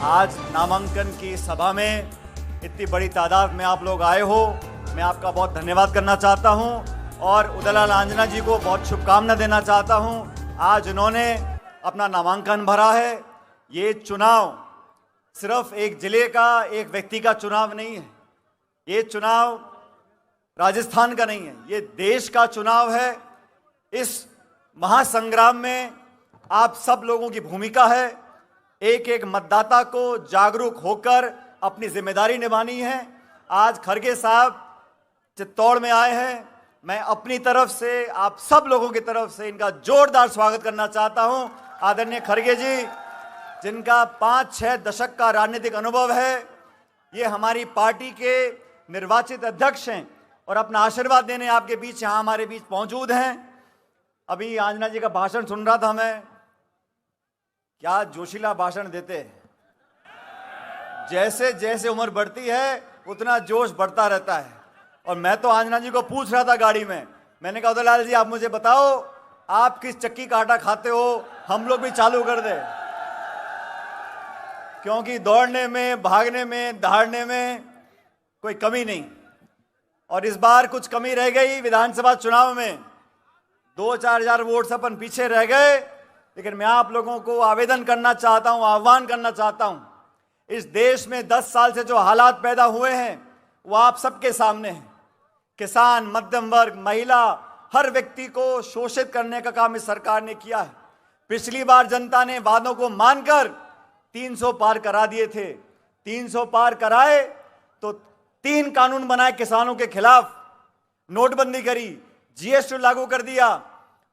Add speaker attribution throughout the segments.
Speaker 1: आज नामांकन की सभा में इतनी बड़ी तादाद में आप लोग आए हो, मैं आपका बहुत धन्यवाद करना चाहता हूं और उदयलाल आंजना जी को बहुत शुभकामना देना चाहता हूं। आज उन्होंने अपना नामांकन भरा है। ये चुनाव सिर्फ एक जिले का, एक व्यक्ति का चुनाव नहीं है। ये चुनाव राजस्थान का नहीं है, ये देश का चुनाव है। इस महासंग्राम में आप सब लोगों की भूमिका है। एक एक मतदाता को जागरूक होकर अपनी जिम्मेदारी निभानी है। आज खड़गे साहब चित्तौड़ में आए हैं। मैं अपनी तरफ से, आप सब लोगों की तरफ से इनका जोरदार स्वागत करना चाहता हूं। आदरणीय खड़गे जी, जिनका 5-6 दशक का राजनीतिक अनुभव है, ये हमारी पार्टी के निर्वाचित अध्यक्ष हैं और अपना आशीर्वाद देने आपके बीच, यहाँ हमारे बीच मौजूद हैं। अभी आंजना जी का भाषण सुन रहा था मैं, क्या जोशीला भाषण देते हैं। जैसे जैसे उम्र बढ़ती है उतना जोश बढ़ता रहता है। और मैं तो आंजना जी को पूछ रहा था गाड़ी में, मैंने कहा उदयलाल जी आप मुझे बताओ आप किस चक्की का आटा खाते हो, हम लोग भी चालू कर दे, क्योंकि दौड़ने में, भागने में, दहाड़ने में कोई कमी नहीं। और इस बार कुछ कमी रह गई विधानसभा चुनाव में, 2-4 हजार वोट से अपन पीछे रह गए। लेकिन मैं आप लोगों को आवेदन करना चाहता हूं, आह्वान करना चाहता हूं, इस देश में 10 साल से जो हालात पैदा हुए हैं वो आप सबके सामने हैं। किसान, मध्यम वर्ग, महिला, हर व्यक्ति को शोषित करने का काम इस सरकार ने किया है। पिछली बार जनता ने वादों को मानकर 300 पार करा दिए थे। 300 पार कराए तो 3 कानून बनाए किसानों के खिलाफ, नोटबंदी करी, जीएसटी लागू कर दिया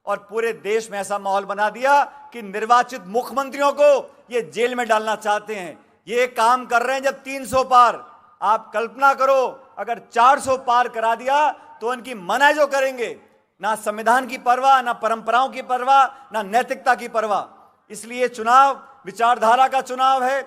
Speaker 1: और पूरे देश में ऐसा माहौल बना दिया कि निर्वाचित मुख्यमंत्रियों को ये जेल में डालना चाहते हैं। ये काम कर रहे हैं जब 300 पार। आप कल्पना करो अगर 400 पार करा दिया तो उनकी मनाई जो करेंगे, ना संविधान की परवाह, ना परंपराओं की परवाह, ना नैतिकता की परवाह। इसलिए चुनाव विचारधारा का चुनाव है।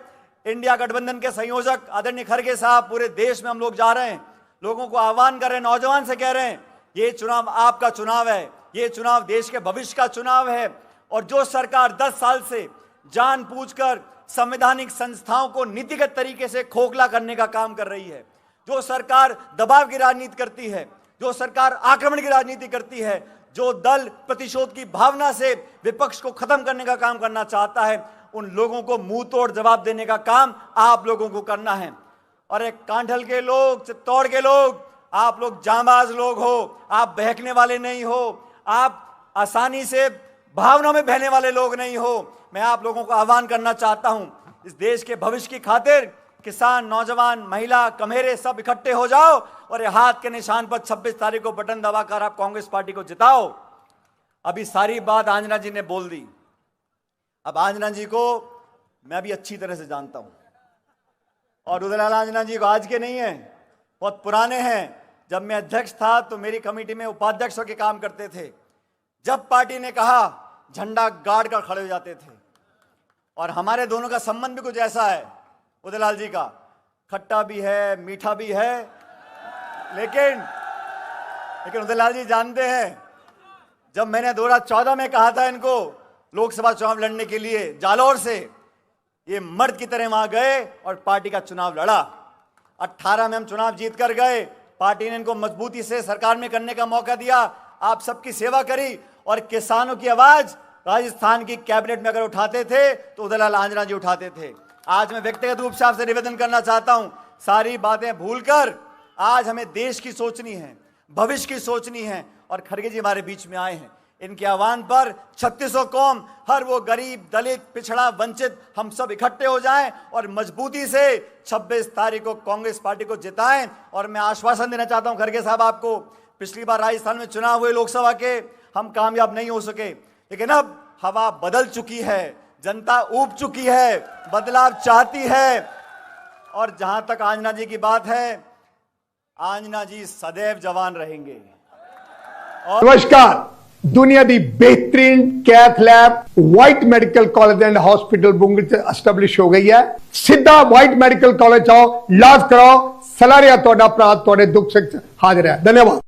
Speaker 1: इंडिया गठबंधन के संयोजक आदरणीय खड़गे साहब, पूरे देश में हम लोग जा रहे हैं, लोगों को आह्वान कर रहे हैं, नौजवान से कह रहे हैं ये चुनाव आपका चुनाव है, ये चुनाव देश के भविष्य का चुनाव है। और जो सरकार 10 साल से जानबूझकर संवैधानिक संस्थाओं को नीतिगत तरीके से खोखला करने का काम कर रही है, जो सरकार दबाव की राजनीति करती है, जो सरकार आक्रमण की राजनीति करती है, जो दल प्रतिशोध की भावना से विपक्ष को खत्म करने का काम करना चाहता है, उन लोगों को मुंह तोड़ जवाब देने का काम आप लोगों को करना है। और एक कांठल के लोग, चित्तौड़ के लोग, आप लोग जांबाज लोग हो, आप बहकने वाले नहीं हो, आप आसानी से भावनाओं में बहने वाले लोग नहीं हो। मैं आप लोगों को आह्वान करना चाहता हूं, इस देश के भविष्य की खातिर किसान, नौजवान, महिला, कमेरे सब इकट्ठे हो जाओ और ये हाथ के निशान पर 26 तारीख को बटन दबाकर आप कांग्रेस पार्टी को जिताओ। अभी सारी बात आंजना जी ने बोल दी। अब आंजना जी को मैं भी अच्छी तरह से जानता हूं और उदयलाल आंजना जी को आज के नहीं है, बहुत पुराने हैं। जब मैं अध्यक्ष था तो मेरी कमेटी में उपाध्यक्ष के काम करते थे। जब पार्टी ने कहा झंडा गाड़ कर खड़े हो जाते थे। और हमारे दोनों का संबंध भी कुछ ऐसा है, उदयलाल जी का खट्टा भी है, मीठा भी है। लेकिन उदयलाल जी जानते हैं, जब मैंने 2014 में कहा था इनको लोकसभा चुनाव लड़ने के लिए जालौर से, ये मर्द की तरह वहां गए और पार्टी का चुनाव लड़ा। 18 में हम चुनाव जीत कर गए। पार्टी ने इनको मजबूती से सरकार में करने का मौका दिया, आप सबकी सेवा करी और किसानों की आवाज राजस्थान की कैबिनेट में अगर उठाते थे तो उदयलाल आंजना जी उठाते थे। आज मैं व्यक्तिगत रूप से आपसे निवेदन करना चाहता हूं, सारी बातें भूलकर आज हमें देश की सोचनी है, भविष्य की सोचनी है। और खड़गे जी हमारे बीच में आए हैं, इनके आह्वान पर 3600 कौम, हर वो गरीब, दलित, पिछड़ा, वंचित, हम सब इकट्ठे हो जाएं और मजबूती से 26 तारीख को कांग्रेस पार्टी को जिताएं। और मैं आश्वासन देना चाहता हूं खड़गे साहब आपको, पिछली बार राजस्थान में चुनाव हुए लोकसभा के, हम कामयाब नहीं हो सके, लेकिन अब हवा बदल चुकी है, जनता ऊब चुकी है, बदलाव चाहती है। और जहां तक आंजना जी की बात है, आंजना जी सदैव जवान रहेंगे।
Speaker 2: नमस्कार, दुनिया दी बेहतरीन cath lab white medical college and hospital बुंगड़ से एस्टैब्लिश हो गई है। सीधा व्हाइट मेडिकल कॉलेज आओ, इलाज कराओ, सलारिया तोड़ा प्रात तोड़े दुख से हाजिर है। धन्यवाद।